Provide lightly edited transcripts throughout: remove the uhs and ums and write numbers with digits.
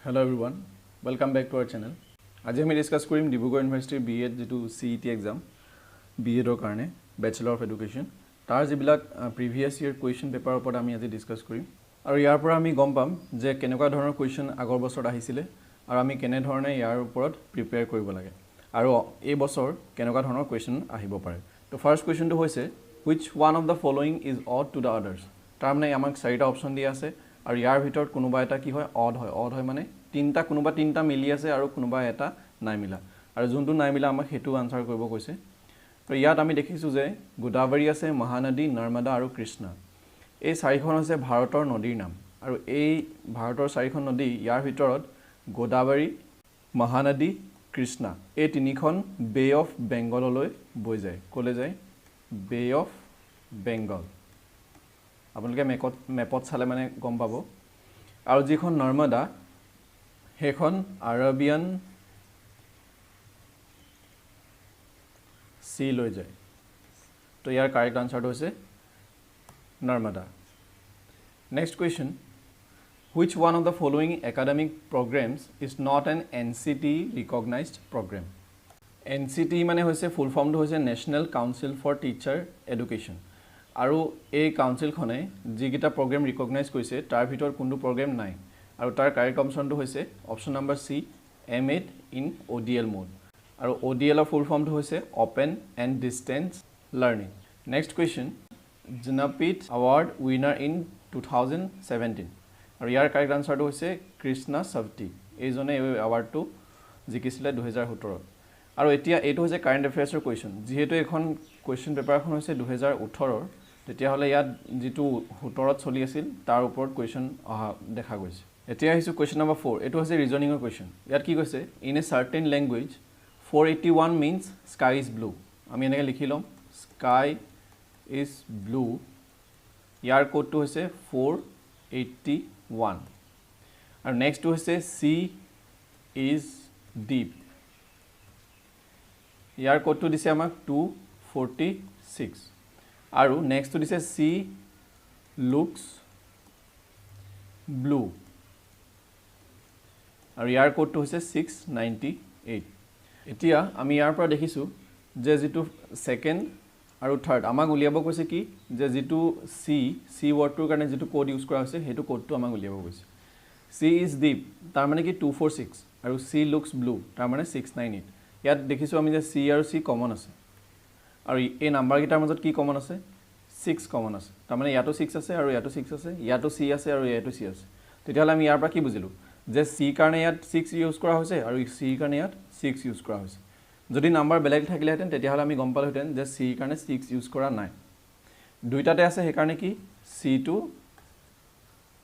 Hello everyone, welcome back to our channel. আজি আমি discuss কৰিম ডিব্ৰুগড় ইউনিভাৰ্চিটিৰ বিএড যেটো সিইটি এক্সাম বিএডৰ কাৰণে ব্যাচেলৰ অফ এডুকেশ্যন তাৰ যিবিলাক প্ৰিভিয়াস ইয়াৰ কোৱেশ্চন পেপাৰৰ ওপৰত আমি আজি ডিসকাস কৰিম আৰু ইয়াৰ পৰা আমি গম পাম যে কেনেকুৱা ধৰণৰ কোৱেশ্চন আগৰ বছৰত আহিছিলে আৰু আমি কেনে ধৰণে ইয়াৰ ওপৰত প্ৰিপেয়াৰ কৰিব লাগে আৰু এই বছৰ কেনেকুৱা ধৰণৰ কোৱেশ্চন আহিব পাৰে তো ফাৰ্স্ট কোৱেশ্চনটো হৈছে which one of the following is odd to the others তাৰ মানে আমাক চাৰিটা অপচন দিয়া আছে আৰু ইয়াৰ ভিতৰত কোনোবা এটা কি হয় অড হয় মানে তিনটা কোনোবা তিনটা মিলি আছে আৰু কোনোবা এটা নাই মিলা আৰু যোনটো নাই মিলা আমাক হেতু আনসাৰ কৰিব কৈছে তো ইয়াত আমি দেখিছো যে গোদাবৰী আছে মহানদী নৰ্মদা আৰু কৃষ্ণা এই চাৰিখন আছে ভাৰতৰ নদীৰ নাম আৰু এই ভাৰতৰ চাৰিখন নদী ইয়াৰ ভিতৰত গোদাবৰী মহানদী কৃষ্ণা এই তিনিখন বে অফ বেংগললৈ বৈ যায় কলে যায় বে অফ বেংগল আপোনালোকে মেপত চালে মানে গম পাব আৰু যিখন নৰ্মদা হেখন আৰবিয়ান সি লৈ যায় তো ইয়াৰ কাৰেক্ট আনসাৰটো হৈছে Narmada next question which one of the following academic programs is not an NCT recognized program NCT মানে হৈছে ফুল ফৰ্মটো হৈছে national council for teacher education আৰু এই কাউন্সিলখনে যিকিটা প্ৰগ্ৰাম ৰিকগনাইজ কৰিছে তাৰ ভিতৰত কোনো প্ৰগ্ৰাম নাই আৰু তাৰ কাৰেক্ট অপচনটো হৈছে option number C M8 in ODL mode আৰু ODL ৰ ফুল ফৰ্মটো হৈছে open and distance learning next question Jnanpith award winner in 2017 আৰু ইয়াৰ কাৰেক্ট আনসাৰটো হৈছে কৃষ্ণা সৱতি এইজনে এই এৱাৰ্ডটো জিকিছিলে 2017 আৰু এতিয়া এইটো হৈছে কাৰেন্ট এফেয়াৰ্ছৰ কোৱেশ্চন যেহেতু এখন কোৱেশ্চন পেপাৰখন হৈছে 2018 তেতিয়া হলে ইয়াত যেটো 17ত চলি আছিল তাৰ ওপৰত কোৱেশ্চন অহা দেখা গৈছে এতিয়া আহিছো কোৱেশ্চন নম্বৰ 4 এটো হৈছে ৰিজনিংৰ কোৱেশ্চন ইয়াত কি কৈছে in a certain language 481 means sky is blue আমি এনেকৈ লিখি লম sky is blue ইয়াৰ কোডটো হৈছে 481 আৰু নেক্সটটো হৈছে sea is deep ইয়াৰ কোডটো দিছে আমাক 246 আৰু নেক্সটটো দিছে sea looks blue আৰু ইয়াৰ কোডটো হৈছে 698 এতিয়া আমি ইয়াৰ পৰা দেখিছো যে যেটো সেকেন্ড আৰু থাৰ্ড আমাক উলিয়াব কৈছে কি যে যেটো সি ওয়াৰ্ডটোৰ কাৰণে যেটো কোড ইউজ কৰা হৈছে হেতু কোডটো আমাক উলিয়াব কৈছে sea is deep তাৰ মানে কি 246 আৰু sea looks blue তাৰ মানে 698 ইয়াত দেখিছো আমি যে C আৰু C কমন আছে আৰু এই নাম্বাৰ গিটাৰ মাজত কি কমন আছে 6 কমন আছে তাৰ মানে ইয়াতো 6 আছে আৰু ইয়াতো 6 আছে ইয়াতো C আছে আৰু ইয়াতো C আছে তেতিয়াহলে আমি ইয়াৰ পৰা কি বুজিলো যে C কাৰণে ইয়াত 6 ইউজ কৰা হৈছে আৰু C কাৰণে ইয়াত 6 ইউজ কৰা হৈছে যদি নাম্বাৰ বেলেগ থাকিলেহেতেন তেতিয়াহলে আমি গম পালোহেতেন যে C কাৰণে 6 ইউজ কৰা নাই দুইটাতে আছে হে কাৰণে কি C2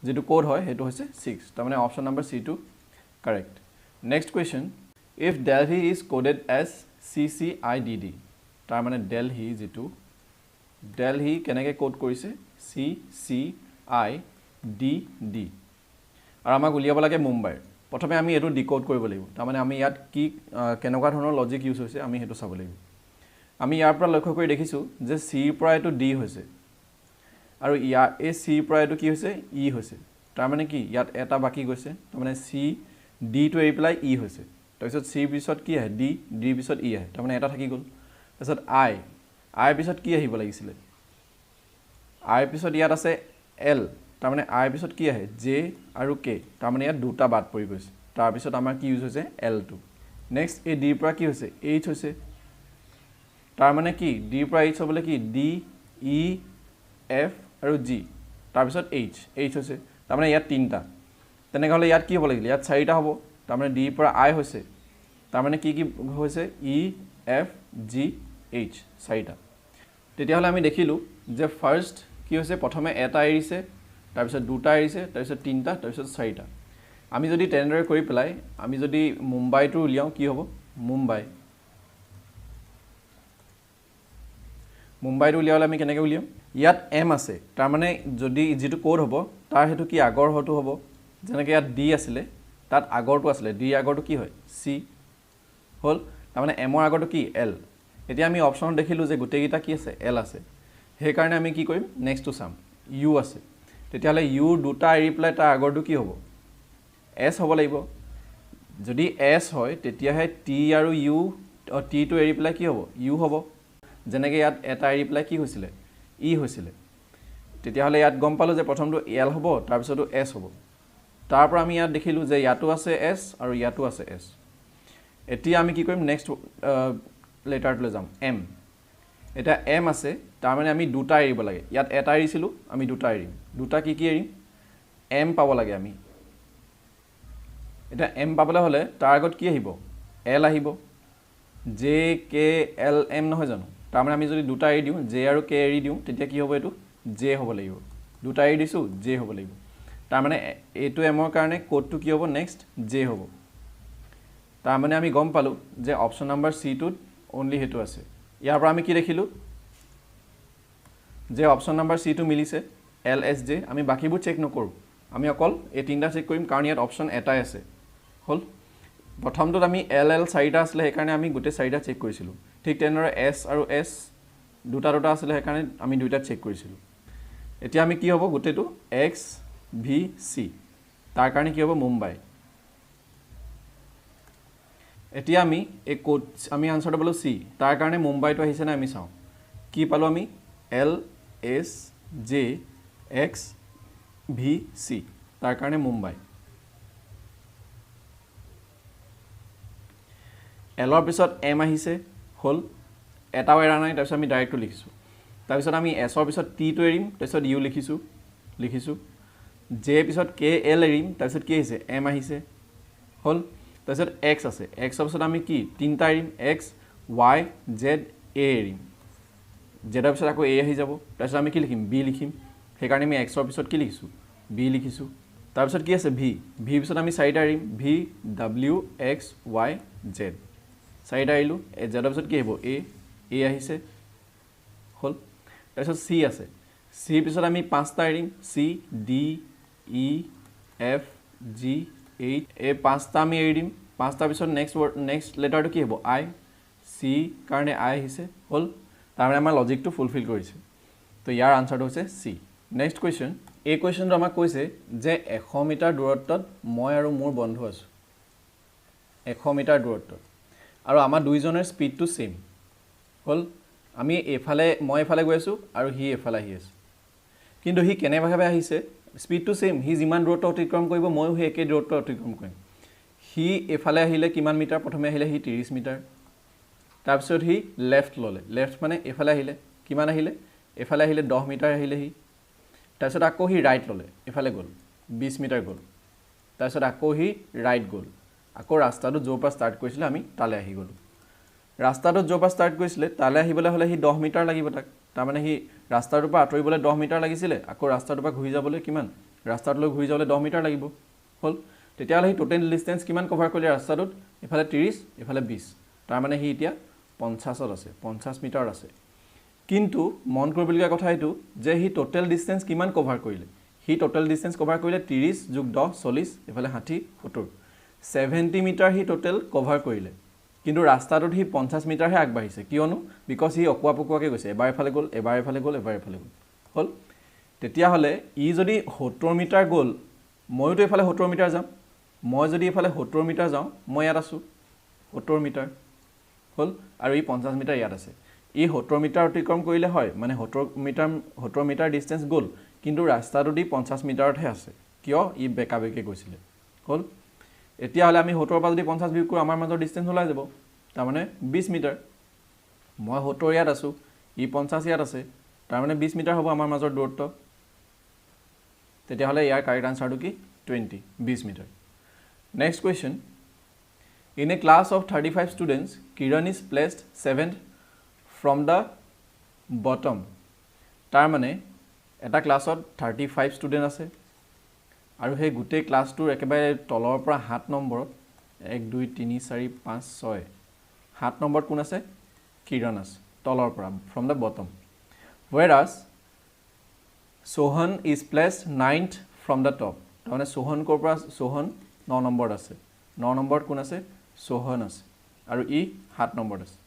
যেটো কোড হয় হেতু হৈছে 6 তাৰ মানে option number C2 correct next question if Delhi is coded as CCIDD তাৰ মানে Delhi যেটো Delhi কেনেকৈ কোড কৰিছে CCIDD আৰু আমাক উলিয়াব লাগে মুম্বাই প্ৰথমে আমি এটো ডিকোড কৰিব লাগিব তাৰ মানে আমি ইয়াত কি কেনেকুৱা ধৰণৰ লজিক ইউজ হৈছে আমি হেতু চাব লাগিব আমি ইয়াৰ পৰা লক্ষ্য কৰি দেখিছো যে C ৰ পৰা এটো D হৈছে আৰু ইয়াৰ এই C ৰ পৰা এটো কি হৈছে E হৈছে তাৰ মানে কি ইয়াত এটা বাকি গৈছে তাৰ মানে C D টো এৰি পেলাই E হৈছে তাৰপিছত C পিছত কি আহে D পিছত E আহে তাৰ মানে এটা থাকি গল তাৰপিছত I পিছত কি আহিব লাগিছিলে I পিছত ইয়াত আছে L তাৰ মানে I পিছত কি আহে J আৰু K তাৰ মানে ইয়াত দুটা বাদ পৰি গৈছে তাৰ পিছত আমাৰ কি ইউজ হৈছে L2 নেক্সট এই D পৰা কি হৈছে H হৈছে তাৰ মানে কি D পৰা H হ'বলে কি D E F আৰু G তাৰ পিছত H হৈছে তাৰ মানে ইয়াত তিনটা তেনেকৈ হলে ইয়াত কি হ'ব লাগিলে ইয়াত চাৰিটা হ'ব তাৰ মানে D পৰা I হৈছে তাৰ মানে কি হৈছে E F G H চাৰিটা তেতিয়া হলে আমি দেখিলো যে ফাৰ্স্ট কি হৈছে প্ৰথমে এটা এৰিছে তাৰ পিছত দুটা এৰিছে তাৰ পিছত তিনটা তাৰ পিছত চাৰিটা আমি যদি টেন্ডাৰ কৰি পেলাই আমি যদি মুম্বাইটো উলিয়াও কি হ'ব মুম্বাইটো উলিয়ালে আমি কেনেকৈ উলিয়াম ইয়াত M আছে তাৰ মানে যদি যেটো কোড হ'ব তাৰ হেতু কি আগৰ হটো হ'ব যেনেকৈ ইয়াত D আছিলে তাত আগৰটো আছিলে D আগৰটো কি হয় C হল তাৰ মানে M ৰ আগৰটো কি L এতিয়া আমি অপচন দেখিলো যে গুটেগিটা কি আছে L আছে হে কাৰণে আমি কি কৰিম নেক্সট টু সাম U আছে তেতিয়াহলে U দুটা এৰি প্লাই তাৰ আগৰটো কি হ'ব এছ হ'ব লাগিব যদি এছ হয় তেতিয়াহে টি আৰু ইউ টিটো এৰি পেলাই কি হ'ব ইউ হ'ব যেনেকৈ ইয়াত এটা এৰি পেলাই কি হৈছিলে ই হৈছিলে তেতিয়াহ'লে ইয়াত গম পালোঁ যে প্ৰথমটো এল হ'ব তাৰপিছতো এছ হ'ব তাৰ পৰা আমি ইয়াত দেখিলোঁ যে ইয়াতো আছে এছ আৰু ইয়াতো আছে এছ এতিয়া আমি কি কৰিম নেক্সট লেটাৰটোলৈ যাম এম এটা এম আছে তাৰমানে আমি দুটা এৰিব লাগে ইয়াত এটা এৰিছিলোঁ আমি দুটা এৰিম দুটা কি এৰিম এম পাব লাগে আমি এটা এম পাবলৈ হ'লে তাৰ আগত কি আহিব এল আহিব জে কে এল এম নহয় জানো তাৰমানে আমি যদি দুটা এৰি দিওঁ জে আৰু কে এৰি দিওঁ তেতিয়া কি হ'ব এইটো জে হ'ব লাগিব দুটা এৰি দিছোঁ জে হ'ব লাগিব তাৰমানে এইটো এমৰ কাৰণে কোডটো কি হ'ব নেক্সট জে হ'ব তাৰমানে আমি গম পালোঁ যে অপশ্যন নম্বৰ চিটোত অনলি সেইটো আছে ইয়াৰ পৰা আমি কি দেখিলোঁ যে অপশ্যন নম্বৰ চিটো মিলিছে এল এছ জে আমি বাকীবোৰ চেক নকৰোঁ আমি অকল এই তিনিটা চেক কৰিম কাৰণ ইয়াত অপশ্যন এটাই আছে হ'ল প্ৰথমটোত আমি এল এল চাৰিটা আছিলে সেইকাৰণে আমি গোটেই চাৰিটা চেক কৰিছিলোঁ ঠিক তেনেদৰে এছ আৰু এছ দুটা দুটা আছিলে সেইকাৰণে আমি দুইটা চেক কৰিছিলোঁ এতিয়া আমি কি হ'ব গোটেইটো এক্স ভি চি তাৰ কাৰণে কি হ'ব মুম্বাই এতিয়া আমি এই কোড আমি আনচাৰটো পালোঁ চি তাৰ কাৰণে মুম্বাইটো আহিছে নে আমি চাওঁ কি পালোঁ আমি L S J x V C তাৰ কাৰণে মুম্বাই এলৰ পিছত এম আহিছে হ'ল এটাও এৰা নাই তাৰপিছত আমি ডাইৰেক্টটো লিখিছোঁ তাৰপিছত আমি এছৰ পিছত টিটো এৰিম তাৰপিছত ইউ লিখিছোঁ জে পিছত কে এল এৰিম তাৰপিছত কি আহিছে এম আহিছে হ'ল তাৰপিছত এক্স আছে এক্সৰ পিছত আমি কি তিনিটা এৰিম এক্স ৱাই জেড এ এৰিম জেডৰ পিছত আকৌ এ আহি যাব তাৰপিছত আমি কি লিখিম বি লিখিম সেইকাৰণে আমি এক্সৰ পিছত কি লিখিছোঁ বি লিখিছোঁ তাৰপিছত কি আছে ভি পিছত আমি চাৰিটা এৰিম V W X Y Z চাৰিটা এৰিলোঁ জেডৰ পিছত কি আহিব এ আহিছে হ'ল তাৰপিছত চি আছে চিৰ পিছত আমি পাঁচটা এৰিম C D E F G H এই পাঁচটা আমি এৰি দিম পাঁচটাৰ পিছত নেক্সট লেটাৰটো কি হ'ব আই চি কাৰণে আই আহিছে হ'ল তাৰমানে আমাৰ লজিকটো ফুলফিল কৰিছে তো ইয়াৰ আনচাৰটো হৈছে চি নেক্সট কুৱেশ্যন এই কুৱেশ্যনটো আমাক কৈছে যে 100 মিটাৰ দূৰত্বত মই আৰু মোৰ বন্ধু আছোঁ 100 মিটাৰ দূৰত্বত আৰু আমাৰ দুইজনৰ স্পীডটো ছেম হ'ল আমি মই এইফালে গৈ আছোঁ আৰু সি এইফালে আহি আছে কিন্তু সি কেনেবাভাৱে আহিছে স্পীডটো ছেম সি যিমান দূৰত্ব অতিক্ৰম কৰিব ময়ো সেই একেই দূৰত্ব অতিক্ৰম কৰিম সি এইফালে আহিলে কিমান মিটাৰ প্ৰথমে আহিলে সি 30 মিটাৰ তাৰপিছত সি লেফ্ট ল'লে লেফ্ট মানে এইফালে আহিলে কিমান আহিলে এইফালে আহিলে 10 মিটাৰ আহিলে সি তাৰপিছত আকৌ সি ৰাইট ল'লে এইফালে গ'ল 20 মিটাৰ গ'ল তাৰপিছত আকৌ সি ৰাইট গ'ল আকৌ ৰাস্তাটো য'ৰ পৰা ষ্টাৰ্ট কৰিছিলে আমি তালৈ আহি গ'লোঁ ৰাস্তাটোত য'ৰ পৰা ষ্টাৰ্ট কৰিছিলে তালৈ আহিবলৈ হ'লে সি 10 মিটাৰ লাগিব তাক তাৰমানে সি ৰাস্তাটোৰ পৰা আঁতৰিবলৈ 10 মিটাৰ লাগিছিলে আকৌ ৰাস্তাটোৰ পৰা ঘূৰি যাবলৈ কিমান ৰাস্তাটোলৈ ঘূৰি যাবলৈ 10 মিটাৰ লাগিব হ'ল তেতিয়াহ'লে সি টোটেল ডিষ্টেঞ্চ কিমান কভাৰ কৰিলে ৰাস্তাটোত এইফালে 30 এইফালে 20 তাৰমানে সি এতিয়া 50ত আছে 50 মিটাৰত আছে কিন্তু মন কৰিবলগীয়া কথা এইটো যে সি টোটেল ডিষ্টেঞ্চ কিমান কভাৰ কৰিলে সি টোটেল ডিষ্টেঞ্চ কভাৰ কৰিলে 30 যোগ 10 40 এইফালে 60 70 70 মিটাৰ সি টোটেল কভাৰ কৰিলে কিন্তু ৰাস্তাটোত সি 50 মিটাৰহে আগবাঢ়িছে কিয়নো বিকজ সি অকুৱা পকুৱাকৈ গৈছে এবাৰ এফালে গ'ল এবাৰ এফালে গ'ল এবাৰ এফালে গ'ল হ'ল তেতিয়াহ'লে ই যদি 70 মিটাৰ গ'ল ময়োতো এইফালে 70 মিটাৰ যাম মই যদি এইফালে 70 মিটাৰ যাওঁ মই ইয়াত আছোঁ 70 মিটাৰ হ'ল আৰু ই 50 মিটাৰ ইয়াত আছে ই 70 মিটাৰ অতিক্ৰম কৰিলে হয় মানে 70 মিটাৰ ডিষ্টেঞ্চ গ'ল কিন্তু ৰাস্তাটো দি 50 মিটাৰতহে আছে কিয় ই বেকাবেকে গৈছিলে হ'ল এতিয়াহ'লে আমি 70 পৰা যদি 50 বিয়োগ কৰোঁ আমাৰ মাজৰ ডিষ্টেঞ্চ ওলাই যাব তাৰমানে 20 মিটাৰ মই 70 ইয়াত আছোঁ ই 50 ইয়াত আছে তাৰমানে 20 মিটাৰ হ'ব আমাৰ মাজৰ দূৰত্ব তেতিয়াহ'লে ইয়াৰ কাৰেক্ট আনচাৰটো কি 20 metre next question in a class of 35 students Kiran is placed 7th from the bottom তাৰমানে এটা ক্লাছত 35 ষ্টুডেণ্ট আছে আৰু সেই গোটেই ক্লাছটোৰ একেবাৰে তলৰ পৰা 7 নম্বৰত 1 2 3 4 5 6 7 নম্বৰত কোন আছে কিৰণ আছে তলৰ পৰা from the bottom whereas Sohan is placed 9th from the top তাৰমানে সোহন ক'ৰ পৰা সোহন 9 নম্বৰত আছে 9 নম্বৰত কোন আছে সোহন আছে আৰু ই 7 নম্বৰত আছে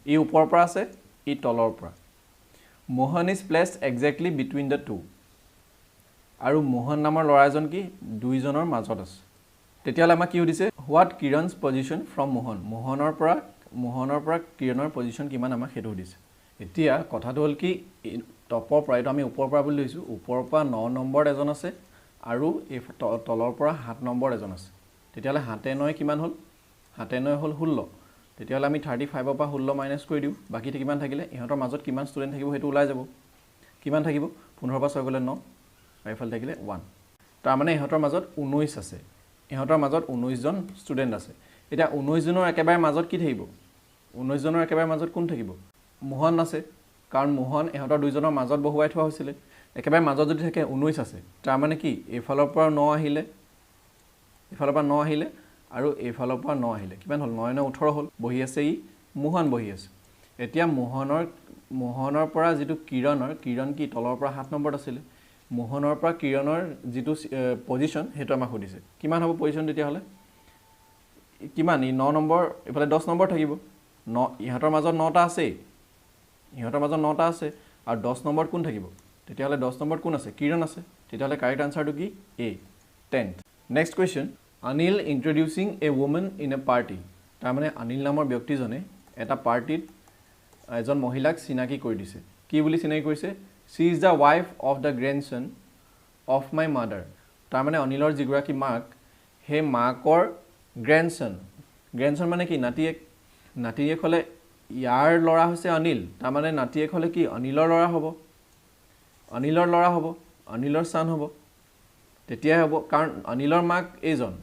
ই ওপৰৰ পৰা আছে ই তলৰ পৰা Mohan is placed exactly between the two আৰু মোহন নামৰ ল'ৰা এজন কি দুইজনৰ মাজত আছে তেতিয়াহ'লে আমাক কি সুধিছে হোৱাট কিৰণছ পজিশ্যন ফ্ৰম মোহন মোহনৰ পৰা কিৰণৰ পজিশ্যন কিমান আমাক সেইটো সুধিছে এতিয়া কথাটো হ'ল কি টপৰ পৰা এইটো আমি ওপৰৰ পৰা বুলি লৈছোঁ ওপৰৰ পৰা 9 নম্বৰত এজন আছে আৰু এই তলৰ পৰা 7 নম্বৰত এজন আছে তেতিয়াহ'লে 7 9 কিমান হ'ল 7 9 হ'ল 16 তেতিয়াহ'লে আমি 35ৰ পৰা 16 মাইনাছ কৰি দিওঁ বাকী কিমান থাকিলে ইহঁতৰ মাজত কিমান ষ্টুডেণ্ট থাকিব সেইটো ওলাই যাব কিমান থাকিব 15 পৰা 6 গ'লে 9 আৰু এইফালে থাকিলে 1 তাৰমানে ইহঁতৰ মাজত 19 আছে ইহঁতৰ মাজত 19 জন ষ্টুডেণ্ট আছে এতিয়া 19 জনৰ একেবাৰে মাজত কি থাকিব 19 জনৰ একেবাৰে মাজত কোন থাকিব মোহন আছে কাৰণ মোহন ইহঁতৰ দুইজনৰ মাজত বহুৱাই থোৱা হৈছিলে একেবাৰে মাজত যদি থাকে 19 আছে তাৰমানে কি এইফালৰ পৰা 9 আহিলে আৰু এইফালৰ পৰা 9 আহিলে কিমান হ'ল 9 9 18 হ'ল বহি আছে ই মোহন বহি আছে এতিয়া মোহনৰ পৰা যিটো কিৰণ কি তলৰ পৰা 7 নম্বৰত আছিলে মোহনৰ পৰা কিৰণৰ যিটো পজিশ্যন সেইটো আমাক সুধিছে কিমান হ'ব পজিশ্যন তেতিয়াহ'লে কিমান ই 9 নম্বৰ এফালে 10 নম্বৰ থাকিব 9 ইহঁতৰ মাজত 9টা আছে আৰু 10 নম্বৰত কোন থাকিব তেতিয়াহ'লে 10 নম্বৰত কোন আছে কিৰণ আছে তেতিয়াহ'লে কাৰেক্ট আনসাৰটো কি A 10th next question Anil introducing a women in a party তাৰমানে অনিল নামৰ ব্যক্তিজনে এটা পাৰ্টিত এজন মহিলাক চিনাকি কৰি দিছে কি বুলি চিনাকি কৰিছে she is the wife of the grandson of my mother তাৰমানে অনিলৰ যিগৰাকী মাক সেই মাকৰ গ্ৰেণ্ডসন মানে কি নাতিয়েক হ'লে ইয়াৰ ল'ৰা হৈছে অনিল তাৰমানে নাতিয়েক হ'লে কি অনিলৰ ল'ৰা হ'ব অনিলৰ son হ'ব তেতিয়াই হ'ব কাৰণ অনিলৰ মাক এইজন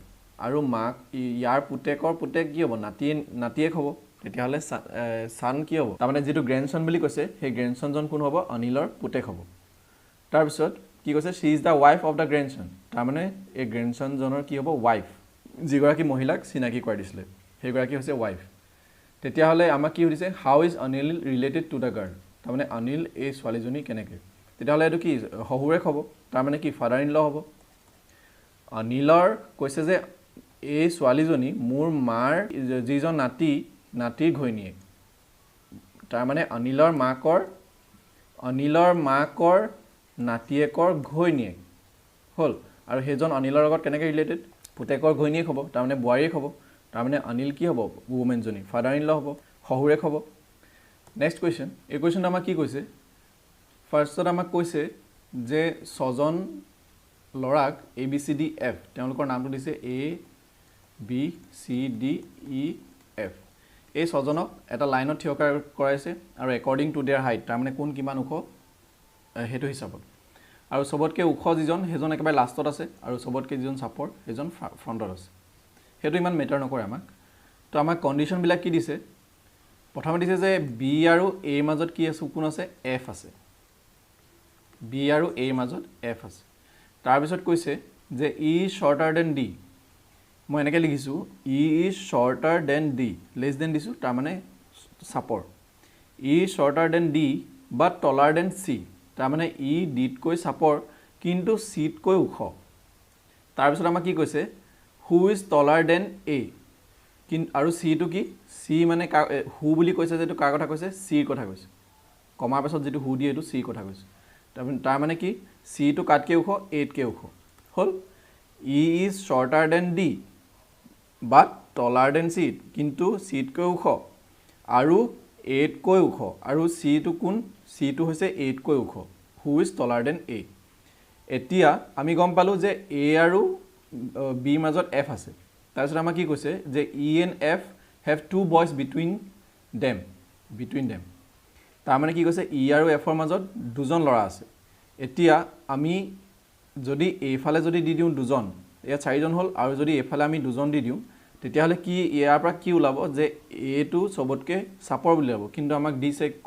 আৰু মাক ইয়াৰ পুতেক কি হ'ব নাতিয়েক হ'ব তেতিয়াহ'লে son কি হ'ব তাৰমানে যিটো গ্ৰেণ্ডসন বুলি কৈছে সেই গ্ৰেণ্ডসনজন কোন হ'ব অনিলৰ পুতেক হ'ব তাৰপিছত কি কৈছে she is the wife of the grandson তাৰমানে এই গ্ৰেণ্ডসনজনৰ কি হ'ব wife যিগৰাকী মহিলাক চিনাকি কৰি দিছিলে সেইগৰাকী হৈছে wife তেতিয়াহ'লে আমাক কি সুধিছে how is Anil related to the girl তাৰমানে অনিল এই ছোৱালীজনী কেনেকৈ তেতিয়াহ'লে এইটো কি শহুৰেক হ'ব তাৰমানে কি ফাদাৰ ইন ল হ'ব অনিলৰ কৈছে যে এই ছোৱালীজনী মোৰ মাৰ যিজন নাতিৰ ঘৈণীয়েক তাৰমানে অনিলৰ মাকৰ নাতিয়েকৰ ঘৈণীয়েক হ'ল আৰু সেইজন অনিলৰ লগত কেনেকৈ ৰিলেটেড পুতেকৰ ঘৈণীয়েক হ'ব তাৰমানে বোৱাৰীয়েক হ'ব তাৰমানে অনিল কি হ'ব ওমেনজনী ফাদাৰ ইন ল হ'ব শহুৰেক হ'ব নেক্সট কুৱেশ্যন এই কুৱেশ্যনটো আমাক কি কৈছে ফাৰ্ষ্টত আমাক কৈছে যে 6জন ল'ৰাক ABCDF তেওঁলোকৰ নামটো দিছে ABCDEF এই 6জনক এটা লাইনত থিয় কৰাইছে আৰু একৰ্ডিং টু দেয়াৰ হাইট তাৰমানে কোন কিমান ওখ সেইটো হিচাপত আৰু সবতকৈ ওখ যিজন সেইজন একেবাৰে লাষ্টত আছে আৰু সবতকৈ যিজন চাপৰ সেইজন ফ্ৰণ্টত আছে সেইটো ইমান মেটাৰ নকৰে আমাক তো আমাক কণ্ডিশ্যনবিলাক কি দিছে প্ৰথমে দিছে যে বি আৰু এৰ মাজত কি আছে কোন আছে এফ আছে বি আৰু এৰ মাজত এফ আছে তাৰপিছত কৈছে যে ই shorter than D মই এনেকৈ লিখিছোঁ E is shorter than D less than দিছোঁ তাৰমানে চাপৰ ই shorter than D but taller than C তাৰমানে ই ডিতকৈ চাপৰ কিন্তু চিতকৈ ওখ তাৰপিছত আমাক কি কৈছে who is taller than A আৰু চিটো কি চি মানে হু বুলি কৈছে যে এইটো কাৰ কথা কৈছে চিৰ কথা কৈছে কমাৰ পাছত যিটো হু দিয়ে এইটো চিৰ কথা কৈছে তাৰমানে কি চিটো কাতকৈ ওখ এতকৈ ওখ হ'ল ই is shorter than D but taller than C কিন্তু চিতকৈ ওখ আৰু এতকৈ ওখ আৰু চিটো কোন চিটো হৈছে এতকৈ ওখ who is taller than A এতিয়া আমি গম পালোঁ যে এ আৰু বিৰ মাজত এফ আছে তাৰপিছত আমাক কি কৈছে যে E and F have 2 boys between them তাৰমানে কি কৈছে ই আৰু এফৰ মাজত 2জন ল'ৰা আছে এতিয়া আমি যদি এইফালে যদি দি দিওঁ 2জন ইয়াত 4জন হ'ল আৰু যদি এইফালে আমি 2জন দি দিওঁ তেতিয়াহ'লে কি ইয়াৰ পৰা কি ওলাব যে এটো সবতকৈ চাপৰ বুলি ওলাব কিন্তু আমাক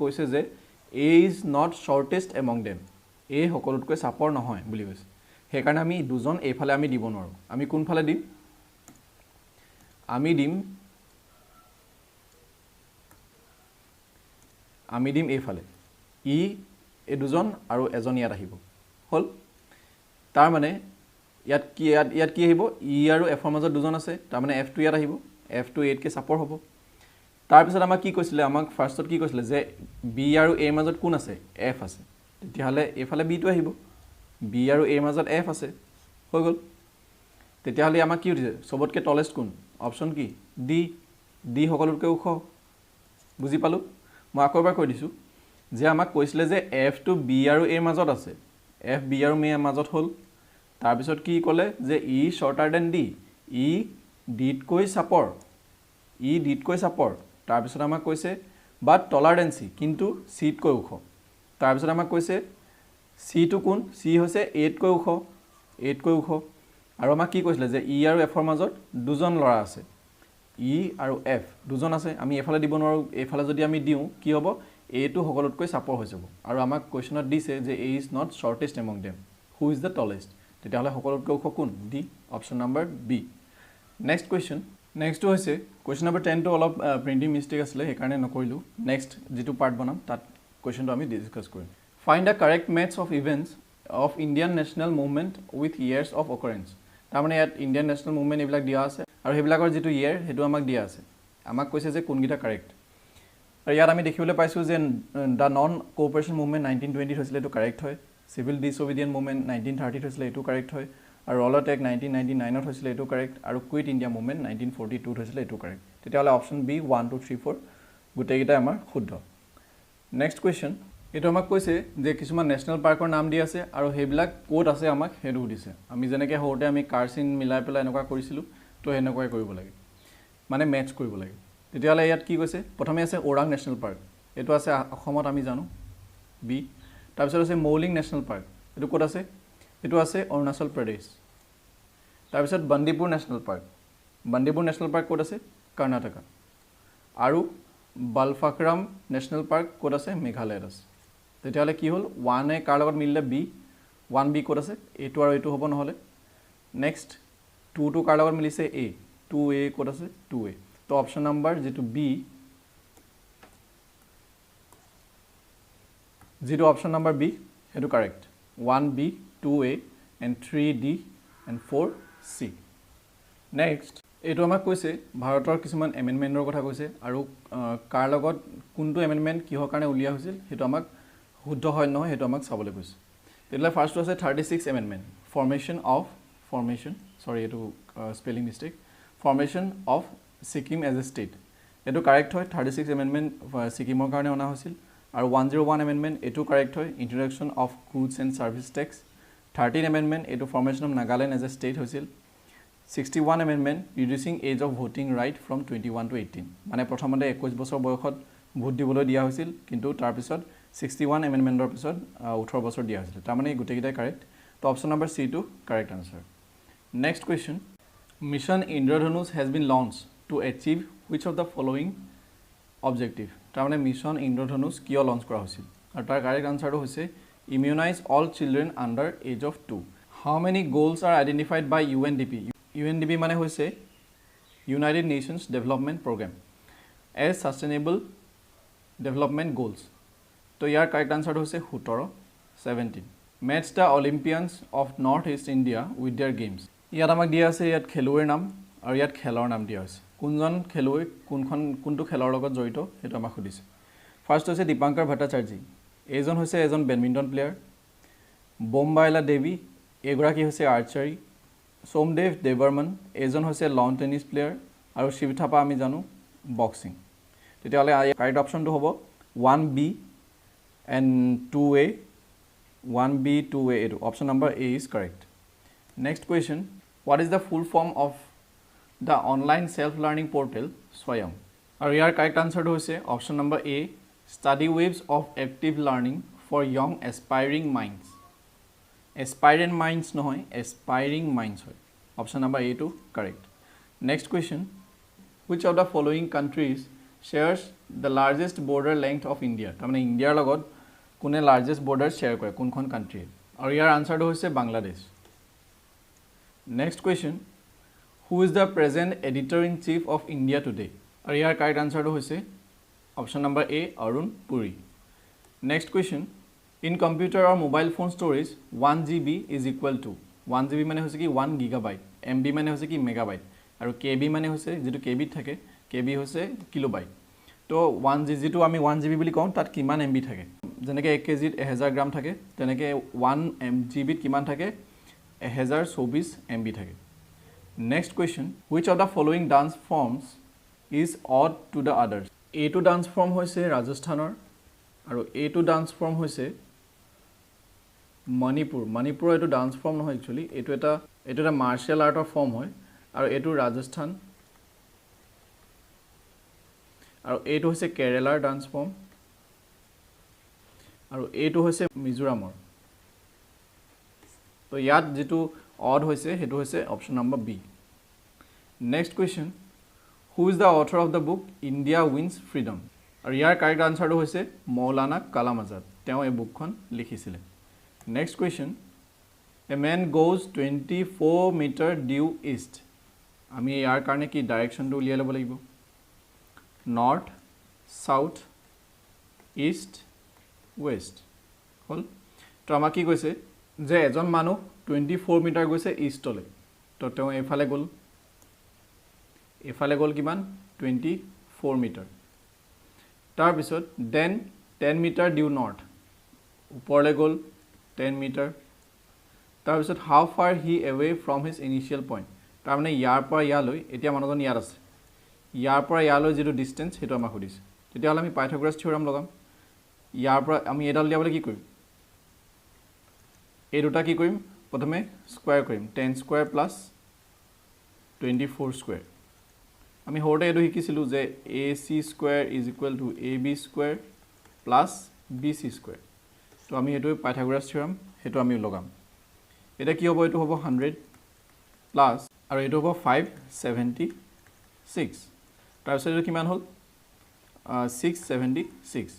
কৈছে যে A is not shortest among them এই সকলোতকৈ চাপৰ নহয় বুলি কৈছে সেইকাৰণে আমি 2জন এইফালে আমি দিব নোৱাৰোঁ আমি কোনফালে দিম আমি দিম এইফালে ই এই 2জন আৰু এজন ইয়াত আহিব হ'ল তাৰমানে ইয়াত কি আহিব ই আৰু এফৰ মাজত 2জন আছে তাৰমানে এফটো ইয়াত আহিব এফটো এতকৈ চাপৰ হ'ব তাৰপিছত আমাক কি কৈছিলে আমাক ফাৰ্ষ্টত কি কৈছিলে যে বি আৰু এৰ মাজত কোন আছে এফ আছে তেতিয়াহ'লে এইফালে বিটো আহিব বি আৰু এৰ মাজত এফ আছে হৈ গ'ল তেতিয়াহ'লে আমাক কি উঠিছে সবতকৈ টলেষ্ট কোন অপশ্যন কি ডি ডি সকলোতকৈ ওখ বুজি পালোঁ মই আকৌ এবাৰ কৈ দিছোঁ যে আমাক কৈছিলে যে এফটো বি আৰু এৰ মাজত আছে এফ বি আৰু এৰ মাজত হ'ল তাৰপিছত কি ক'লে যে ই শ্বৰ্টাৰ দেন ডি ই ডিতকৈ চাপৰ তাৰপিছত আমাক কৈছে বাট টলাৰ দেন চি কিন্তু চিতকৈ ওখ তাৰপিছত আমাক কৈছে চিটো কোন চি হৈছে এতকৈ ওখ আৰু আমাক কি কৈছিলে যে ই আৰু এফৰ মাজত দুজন ল'ৰা আছে ই আৰু এফ দুজন আছে আমি এফালে দিব নোৱাৰোঁ এইফালে যদি আমি দিওঁ কি হ'ব এটো সকলোতকৈ চাপৰ হৈ যাব আৰু আমাক কুৱেশ্যনত দিছে যে A is not shortest among them who is the tallest তেতিয়াহ'লে সকলোতকৈ ওখ কোন D option number B next question নেক্সটটো হৈছে কুৱেশ্যন নাম্বাৰ 10টো অলপ প্ৰিণ্টিং মিষ্টেক আছিলে সেইকাৰণে নকৰিলোঁ নেক্সট যিটো পাৰ্ট বনাম তাত কুৱেশ্যনটো আমি ডিছকাছ কৰিম find the correct maths of events of Indian national movement with years of occurrence তাৰমানে ইয়াত ইণ্ডিয়ান নেশ্যনেল মুভমেণ্ট এইবিলাক দিয়া আছে আৰু সেইবিলাকৰ যিটো ইয়েৰ সেইটো আমাক দিয়া আছে আমাক কৈছে যে কোনকেইটা কাৰেক্ট আৰু ইয়াত আমি দেখিবলৈ পাইছোঁ যে দ্য নন কোঅপাৰেশ্যন মুভমেণ্ট 1920 হৈছিলে এইটো কাৰেক্ট হয় চিভিল ডিছঅবিডিয়েণ্ট মুভমেণ্ট 1930 হৈছিলে এইটো কাৰেক্ট হয় আৰু ৰলৰ টেক 1999 হৈছিলে এইটো কাৰেক্ট আৰু কুইট ইণ্ডিয়া মুভমেণ্ট 1942 হৈছিলে এইটো কাৰেক্ট তেতিয়াহ'লে অপশ্যন বি 1 2 3 4 গোটেইকেইটাই আমাৰ শুদ্ধ নেক্সট কুৱেশ্যন এইটো আমাক কৈছে যে কিছুমান নেশ্যনেল পাৰ্কৰ নাম দি আছে আৰু সেইবিলাক ক'ত আছে আমাক সেইটো সুধিছে আমি যেনেকৈ সৰুতে আমি কাৰ চিন মিলাই পেলাই এনেকুৱা কৰিছিলোঁ তো সেনেকুৱাই কৰিব লাগে মানে মেটচ কৰিব লাগে তেতিয়াহ'লে ইয়াত কি কৈছে প্ৰথমে আছে ওৰাং নেশ্যনেল পাৰ্ক এইটো আছে অসমত আমি জানো বি তাৰপিছত আছে মৌলিং নেশ্যনেল পাৰ্ক এইটো ক'ত আছে এইটো আছে অৰুণাচল প্ৰদেশ তাৰপিছত বন্দিপুৰ নেশ্যনেল পাৰ্ক ক'ত আছে কৰ্ণাটকা আৰু বালফাক্ৰাম নেশ্যনেল পাৰ্ক ক'ত আছে মেঘালয়ত আছে তেতিয়াহ'লে কি হ'ল 1 এ কাৰ লগত মিলিলে বি 1 বি ক'ত আছে এইটো আৰু এইটো হ'ব নহ'লে নেক্সট 2 টো কাৰ লগত মিলিছে এ 2 এ ক'ত আছে 2 এ তো অপশ্যন নাম্বাৰ যিটো বি যিটো অপশ্যন নাম্বাৰ বি সেইটো correct 1 B 2 A and 3 D and 4 C next এইটো আমাক কৈছে ভাৰতৰ কিছুমান এমেণ্ডমেণ্টৰ কথা কৈছে আৰু কাৰ লগত কোনটো এমেণ্ডমেণ্ট কিহৰ কাৰণে উলিওৱা হৈছিল সেইটো আমাক শুদ্ধ হয় নহয় সেইটো আমাক চাবলৈ কৈছে তেতিয়াহ'লে ফাৰ্ষ্টটো আছে 36 এমেণ্ডমেণ্ট এইটো spelling mistake formation of Sikkim as a state এইটো কাৰেক্ট হয় 36 এমেণ্ডমেণ্ট ছিকিমৰ কাৰণে অনা হৈছিল আৰু 101 এমেণ্ডমেণ্ট এইটো কাৰেক্ট হয় introduction of goods and service tax 13 amendment এইটো formation of Nagaland as a state হৈছিল 61 amendment reducing age of voting right from 21 to 18 মানে প্ৰথমতে 21 বছৰ বয়সত ভোট দিবলৈ দিয়া হৈছিল কিন্তু তাৰপিছত 61 এমেণ্ডমেণ্টৰ পিছত 18 বছৰ দিয়া হৈছিল তাৰমানে গোটেইকেইটাই কাৰেক্ট তো অপশ্যন নাম্বাৰ চিটো correct answer next question mission Indradhanush has been launch to achieve which of the following objective তাৰমানে মিছন ইন্দ্ৰধনুষ কিয় লঞ্চ কৰা হৈছিল আৰু তাৰ কাৰেক্ট আনচাৰটো হৈছে immunise all children under age of 2 how many goals are identified by UNDP মানে হৈছে United Nations Development Programme as sustainable development goals তো ইয়াৰ কাৰেক্ট আনচাৰটো হৈছে 17 meets the Olympians of north east India with there games ইয়াত আমাক দিয়া আছে ইয়াত খেলুৱৈৰ নাম আৰু ইয়াত খেলৰ নাম দিয়া হৈছে কোনজন খেলুৱৈ কোনটো খেলৰ লগত জড়িত সেইটো আমাক সুধিছে ফাৰ্ষ্ট হৈছে দীপাংকৰ ভট্টাচাৰ্যী এইজন হৈছে এজন বেডমিণ্টন প্লেয়াৰ বোমবাইলা দেৱী এগৰাকী হৈছে আৰ্চাৰী সোমদেৱ দেৱবৰ্মন এইজন হৈছে লন টেনিছ প্লেয়াৰ আৰু শিৱ থাপা আমি জানো বক্সিং তেতিয়াহ'লে কাৰেক্ট অপশ্যনটো হ'ব 1B and 2A 1B 2A এইটো অপশ্যন number A is correct next question what is the full form of the online self learning portal Swayam আৰু ইয়াৰ কাৰেক্ট আনচাৰটো হৈছে option number A study webs of active learning for young aspiring minds aspirant minds নহয় aspiring minds হয় option number এটো correct next question which of the following countries shares the largest border length of India তাৰমানে ইণ্ডিয়াৰ লগত কোনে largest border share কৰে কোনখন কাণ্ট্ৰিয়ে আৰু ইয়াৰ আনচাৰটো হৈছে Bangladesh next question who is the present editor in chief of India Today আৰু ইয়াৰ কাৰেক্ট আনচাৰটো হৈছে option number A Arun Puri next question in computer or mobile phone storage 1 GB is equal to 1 GB মানে হৈছে কি 1 গিগাবাইট MB মানে হৈছে কি মেগাবাইট আৰু KB মানে হৈছে যিটো KB থাকে KB হৈছে কিলোবাইট তো 1 যিটো আমি 1 GB বুলি কওঁ তাত কিমান MB থাকে যেনেকৈ 1 কেজিত 1000 গ্ৰাম থাকে তেনেকৈ 1 GB কিমান থাকে 1024 MB থাকে Next question, which of the following dance forms is odd to the others? এইটো ডান্স ফৰ্ম হৈছে ৰাজস্থানৰ আৰু এইটো ডান্স ফৰ্ম হৈছে মণিপুৰ। মণিপুৰৰ এইটো ডান্স ফৰ্ম নহয় একচুৱেলি, এইটো এটা মাৰ্শাল আৰ্টৰ ফৰ্ম হয় আৰু এইটো ৰাজস্থান আৰু এইটো হৈছে কেৰেলাৰ ডান্স ফৰ্ম আৰু এইটো হৈছে মিজোৰামৰ। তো ইয়াত যেটো অড হৈছে হেতু হৈছে option number B. Next question, who is the author of the book India wins freedom? আৰু ইয়াৰ কাৰেক্ট আনসাৰটো হৈছে মৌলানা কালাম আজাদ, তেওঁ এই বুকখন লিখিছিলে। নেক্সট কোৱেশ্চন, এ মেন গোজ 24 মিটাৰ ডিউ ইষ্ট। আমি ইয়াৰ কাৰণে কি ডাইৰেকশ্যনটো উলিয়াই ল'ব লাগিব, নৰ্থ, সাউথ, ইষ্ট, ৱেষ্ট হ'ল। তো আমাক কি কৈছে যে এজন মানুহ 24 মিটাৰ গৈছে ইষ্টলৈ, তো তেওঁ এইফালে গ'ল কিমান 24 মিটাৰ। তাৰপিছত দেন 10 মিটাৰ ডিউ নৰ্থ, ওপৰলৈ গ'ল 10 মিটাৰ। তাৰপিছত হাউ ফাৰ হি away from his initial point, তাৰমানে ইয়াৰ পৰা ইয়ালৈ, এতিয়া মানুহজন ইয়াত আছে, ইয়াৰ পৰা ইয়ালৈ যিটো ডিষ্টেঞ্চ সেইটো আমাক সুধিছে। তেতিয়াহ'লে আমি পাইথাগোৰাছ থিয়ৰম লগাম। ইয়াৰ পৰা আমি এডাল উলিয়াবলৈ কি কৰিম, এই দুটা কি কৰিম, প্ৰথমে স্কোৱাৰ কৰিম, 10 স্কোৱাৰ প্লাছ 24 স্কোৱাৰ। আমি সৰুতে এইটো শিকিছিলোঁ যে AC square is equal two AB square plus BC square. তো আমি এইটো পাইথাগোৰাছ থিয়ৰম সেইটো আমি লগাম। এতিয়া কি হ'ব, এইটো হ'ব 100 প্লাছ আৰু এইটো হ'ব 576। তাৰপিছত এইটো কিমান হ'ল 676।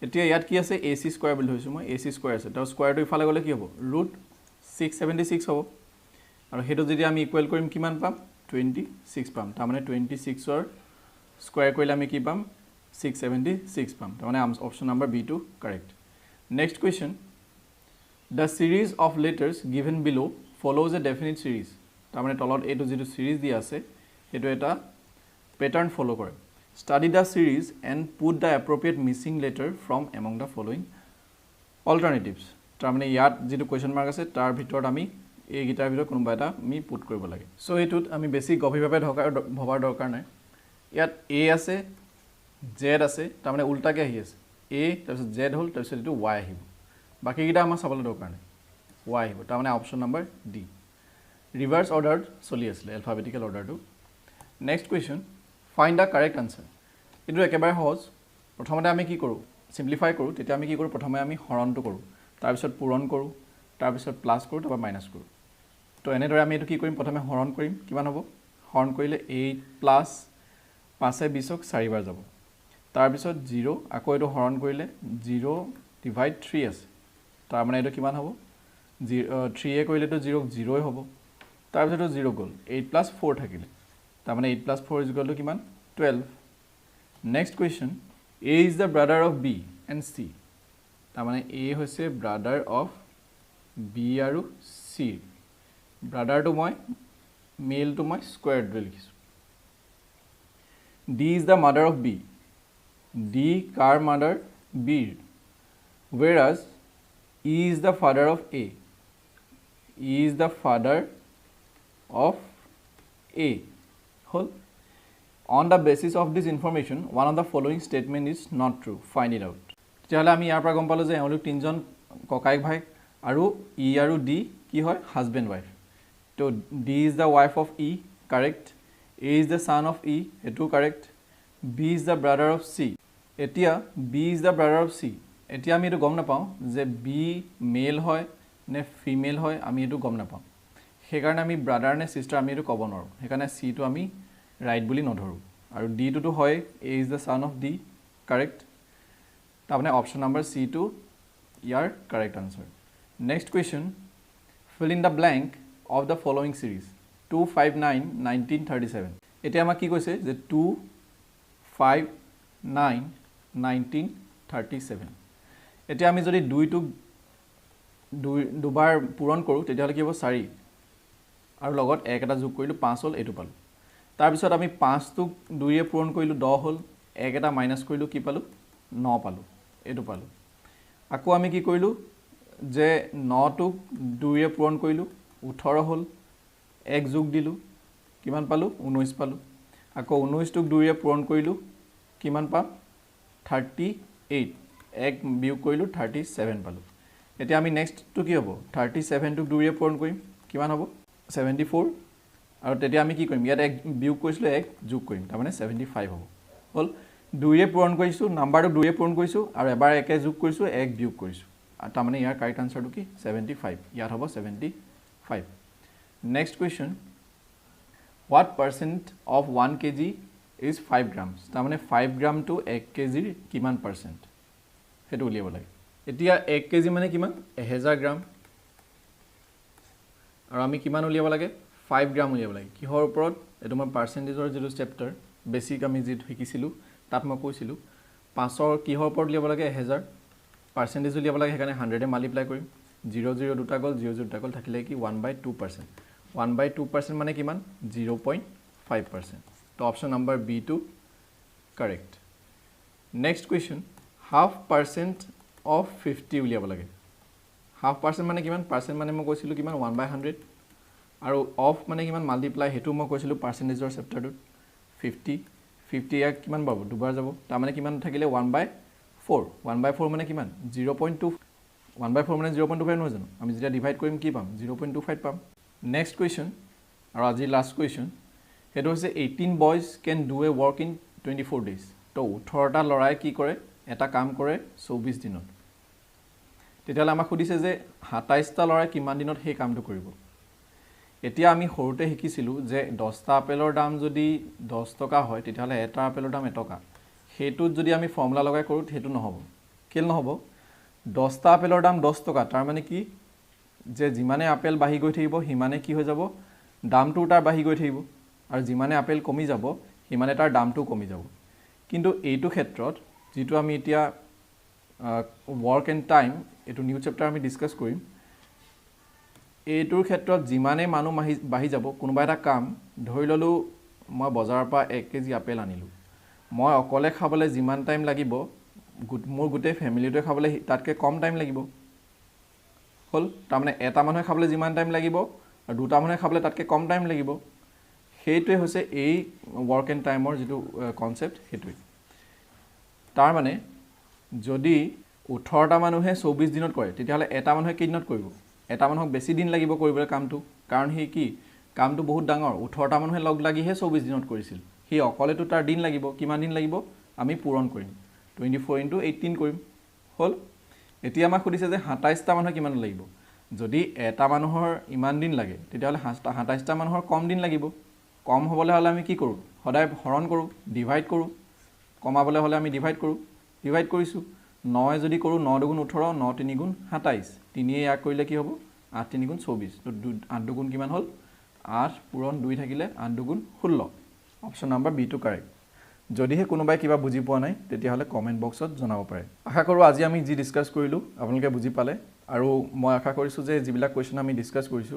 এতিয়া ইয়াত কি আছে AC স্কোৱাৰ বুলি ধৰিছোঁ মই, AC স্কোৱাৰ আছে, তাৰ স্কোৱাৰটো ইফালে গ'লে কি হ'ব √676 হ'ব। আৰু সেইটো যদি আমি ইকুৱেল কৰিম কিমান পাম 26 পাম। তাৰমানে 26ৰ স্কোৱাৰ কৰিলে আমি কি পাম 676 পাম। তাৰমানে অপশ্যন নম্বৰ বিটো correct. Next question, the series of letters given below' follows a definite series. তাৰমানে তলত এইটো যিটো ছিৰিজ দিয়া আছে সেইটো এটা পেটাৰ্ণ ফ'ল' কৰে। Study the series and put the appropriate missing letter from among the following alternatives. তাৰমানে ইয়াত যেটো কোৱেশ্চন মাৰ্ক আছে তাৰ ভিতৰত আমি এই গিটাৰ ভিতৰত কোনোবা এটা আমি পুট কৰিব লাগে। সো এইটোত আমি বেছি গভীৰভাৱে ভবাৰ দৰকাৰ নাই। ইয়াত A আছে, Z আছে, তাৰমানে উল্টাকে আহি আছে, A তাৰপিছত Z হ'ল, তাৰপিছত এইটো Y আহিব। বাকী গিটা আমাৰ চাবলৈ দৰকাৰ নাই, Y আহিব। তাৰমানে অপশ্যন নম্বৰ ডি। ৰিভাৰ্ছ অৰ্ডাৰত চলি আছিলে এলফাবেটিকেল অৰ্ডাৰটো। Next question, find the correct answer. এইটো একেবাৰে সহজ। প্ৰথমতে আমি কি কৰোঁ, চিম্প্লিফাই কৰোঁ। তেতিয়া আমি কি কৰোঁ, প্ৰথমে আমি হৰণটো কৰোঁ, তাৰপিছত পূৰণ কৰোঁ, তাৰপিছত প্লাছ কৰোঁ, তাৰপৰা মাইনাছ কৰোঁ। তো এনেদৰে আমি এইটো কি কৰিম, প্ৰথমে হৰণ কৰিম, কিমান হ'ব, হৰণ কৰিলে 8 প্লাছ 5 20ক 4 বাৰ যাব। তাৰপিছত 0, আকৌ এইটো হৰণ কৰিলে 0 ডিভাইড 3 আছে, তাৰমানে এইটো কিমান হ'ব 3 কৰিলেতো 0ক 0ই হ'ব। তাৰপিছত 0 গ'ল, 8 প্লাছ 4 থাকিলে, তাৰমানে 8 প্লাছ 4 ইজ ইকুৱেল টু কিমান 12। Next question, A is the brother of B and C। তাৰমানে A হৈছে ব্ৰাদাৰ অফ B আৰু C। ব্ৰাদাৰটো মই মেলটো মই স্কুৱেৰ লৈ লিখিছোঁ। D is the mother of B। D কাৰ মাদাৰ, Bৰ। Whereas E is the father of A. E is the father of A. Whole. On the basis of this information, one of the following statement is not true. Find it out. তেতিয়াহ'লে আমি ইয়াৰ পৰা গম পালোঁ যে এওঁলোক তিনিজন ককায়েক ভাই আৰু E আৰু D কি হয় হাজবেণ্ড ৱাইফ। তো D is the wife of E, correct. A is the son of E, এইটো correct. B is the brother of C. এতিয়া B is the brother of C. এতিয়া আমি এইটো গম নাপাওঁ যে B মেল হয় নে ফিমেল হয়, আমি এইটো গম নাপাওঁ। সেইকাৰণে আমি ব্ৰাদাৰ নে চিষ্টাৰ আমি এইটো ক'ব নোৱাৰোঁ। সেইকাৰণে চিটো আমি ৰাইট বুলি নধৰোঁ। আৰু ডিটোতো হয়, A is the son of D, correct. তাৰমানে অপশ্যন নম্বৰ চিটো ইয়াৰ correct answer. Next question, fill in the blank of the following series 2, 5, 9, 19, 37। এতিয়া আমাক কি কৈছে যে 2, 5, 9, 19, 37। এতিয়া আমি যদি দুবাৰ পূৰণ কৰোঁ তেতিয়াহ'লে কি হ'ব 4, আৰু লগত 1 এটা যোগ কৰিলোঁ 5 হ'ল, এইটো পালোঁ। তাৰপিছত আমি 5টোক 2ৰে পূৰণ কৰিলোঁ 10 হ'ল, 1 এটা মাইনাছ কৰিলোঁ কি পালোঁ 9 পালোঁ, এইটো পালোঁ। আকৌ আমি কি কৰিলোঁ যে 9টোক 2ৰে পূৰণ কৰিলোঁ 18 হ'ল, 1 যোগ দিলোঁ কিমান পালোঁ 19 পালোঁ আকৌ 19টোক 2ৰে পূৰণ কৰিলোঁ কিমান পাম 38 এক বিয়োগ কৰিলোঁ 37 পালোঁ এতিয়া আমি নেক্সটটো কি হ'ব 37টোক 2ৰে পূৰণ কৰিম কিমান হ'ব 74 আৰু তেতিয়া আমি কি কৰিম ইয়াত এক বিয়োগ কৰিছিলোঁ এক যোগ কৰিম তাৰমানে 75 হ'ব হ'ল 2ৰে পূৰণ কৰিছোঁ নাম্বাৰটো 2ৰে পূৰণ কৰিছোঁ আৰু এবাৰ একে যোগ কৰিছোঁ এক বিয়োগ কৰিছোঁ আৰু তাৰমানে ইয়াৰ কাৰেক্ট আনসাৰটো কি 75 ইয়াত হ'ব 75 next question what percent of 1 kg is 5 grams তাৰমানে 5 গ্ৰাম টু 1 kgৰ কিমান পাৰ্চেণ্ট সেইটো উলিয়াব লাগে এতিয়া 1 kg মানে কিমান 1000 গ্ৰাম আৰু আমি কিমান উলিয়াব লাগে 5 গ্ৰাম উলিয়াব লাগে কিহৰ ওপৰত এটো মই পাৰ্চেন্টেজৰ যেটো চেপ্টাৰ বেসিক আমি যেটো শিকিছিলো তাত মই কৈছিলো 5ৰ কিহৰ ওপৰত উলিয়াব লাগে 1000 পাৰ্চেন্টেজ উলিয়াব লাগে হেকানে 100 এ মাল্টিপ্লাই কৰিম 00 দুটা গল 00 দুটা গল থাকিলে কি 1/2% 1/2% মানে কিমান 0.5% তো option number B2 correct next question half percent of 50 উলিয়াব লাগে half percent মানে কিমান percent মানে মই কৈছিলো কিমান 1/100 আৰু অফ মানে কিমান মাল্টিপ্লাই হেতু মই কৈছিলো পাৰ্চেন্টেজৰ চেপ্টাৰটোত 50 ইয়াক কিমান পাব দুবাৰ যাব তাৰ মানে কিমান থাকিলে 1/4 1/4 মানে কিমান 0.2 1/4 মানে 0.25 নহয় জানো আমি যেতিয়া ডিভাইড কৰিম কি পাম 0.25 পাম নেক্সট কোৱেশ্চন আৰু আজি লাষ্ট কোৱেশ্চন হেতু হৈছে 18 boys can do a work in 24 days তো 18টা লৰাই কি কৰে এটা কাম কৰে 24 দিনত তেতিয়ালে আমাক খুদিছে যে 27টা লৰাই কিমান দিনত সেই কামটো কৰিব এতিয়া আমি সৰুতে শিকিছিলো যে 10টা আপেলৰ দাম যদি 10 টকা হয় তেতিয়ালে এটা আপেলৰ দাম 1 টকা হেতুত যদি আমি ফৰ্মুলা লগাই কৰো হেতু নহব কেল নহব 10টা আপেলৰ দাম 10 টকা তাৰ মানে কি যে যিমানে আপেল বাহি গৈ থাকিব হিমানে কি হৈ যাব দামটো তাৰ বাহি গৈ থাকিব আৰু যিমানে আপেল কমি যাব হিমানে তাৰ দামটো কমি যাব কিন্তু এইটো ক্ষেত্ৰত যেটো আমি এতিয়া ওয়াৰ্ক এন্ড টাইম এটো নিউ চ্যাপ্টাৰ আমি ডিসকাস কৰিম এইটোৰ ক্ষেত্ৰত যিমানে মানুহ বাহি যাব কোনোবা এটা কাম ধৰি ললো মই বজাৰৰ পৰা 1 কেজি আপেল আনিলো মই অকলে খাবলৈ যিমান টাইম লাগিব মোৰ গুটে ফ্যামিলিটোৱে খাবলৈ তাতকে কম টাইম লাগিব হল তাৰমানে এটা মানুহে খাবলৈ যিমান টাইম লাগিব আৰু দুটা মানুহে খাবলৈ তাতকে কম টাইম লাগিব হেতুৱে হৈছে এই ওয়াৰ্ক এন্ড টাইমৰ যেটো কনসেপ্ট হেতুৱে তাৰ মানে যদি 18টা মানুহে 24 দিনত কৰে তেতিয়ালে এটা মানুহে কি দিনত কৰিব এটা মানুহক বেছি দিন লাগিব কৰিবলৈ কামটো কাৰণ হে কি কামটো বহুত ডাঙৰ 18টা মানুহে লগ লাগিহে 24 দিনত কৰিছিল হি অকলেটো তাৰ দিন লাগিব কিমান দিন লাগিব আমি পূৰণ কৰিম 24 * 18 কৰিম হল এতিয়া আমাক খুদিছে যে 27টা মানুহ কিমান লাগিব যদি এটা মানুহৰ ইমান দিন লাগে তেতিয়ালে 27টা মানুহৰ কম দিন লাগিব কম হবলে হলে আমি কি কৰো সদায় হৰণ কৰো ডিভাইড কৰো কমাবলে হলে আমি ডিভাইড কৰিছো 9 যদি কৰো 9 * 2 = 18 9 * 3 = 27 3 এ ইয়াক কৰিলে কি হ'ব 8 * 3 = 24 তো 8 * 2 কিমান হল 8 পূৰণ 2 থাকিলে 8 * 2 = 16 অপশন নাম্বাৰ B2 কাৰেক্ট যদিহে কোনোবাই কিবা বুজি পোৱা নাই তেতিয়া হলে কমেন্ট বক্সত জনাব পাৰে আশা কৰো আজি আমি যি ডিসকাস কৰিলো আপোনালোকে বুজি পালে আৰু মই আশা কৰিছো যে যিবিলাক কোৱেশ্চন আমি ডিসকাস কৰিছো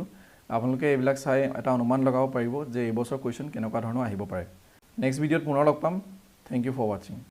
আপোনালোকে এইবিলাক চাই এটা অনুমান লগাব পাৰিব যে এই বছৰ কোৱেশ্চন কেনেকুৱা ধৰণৰ আহিব পাৰে নেক্সট ভিডিঅত পুনৰ লগ পাম থ্যাংক ইউ ফৰ ওয়াচিং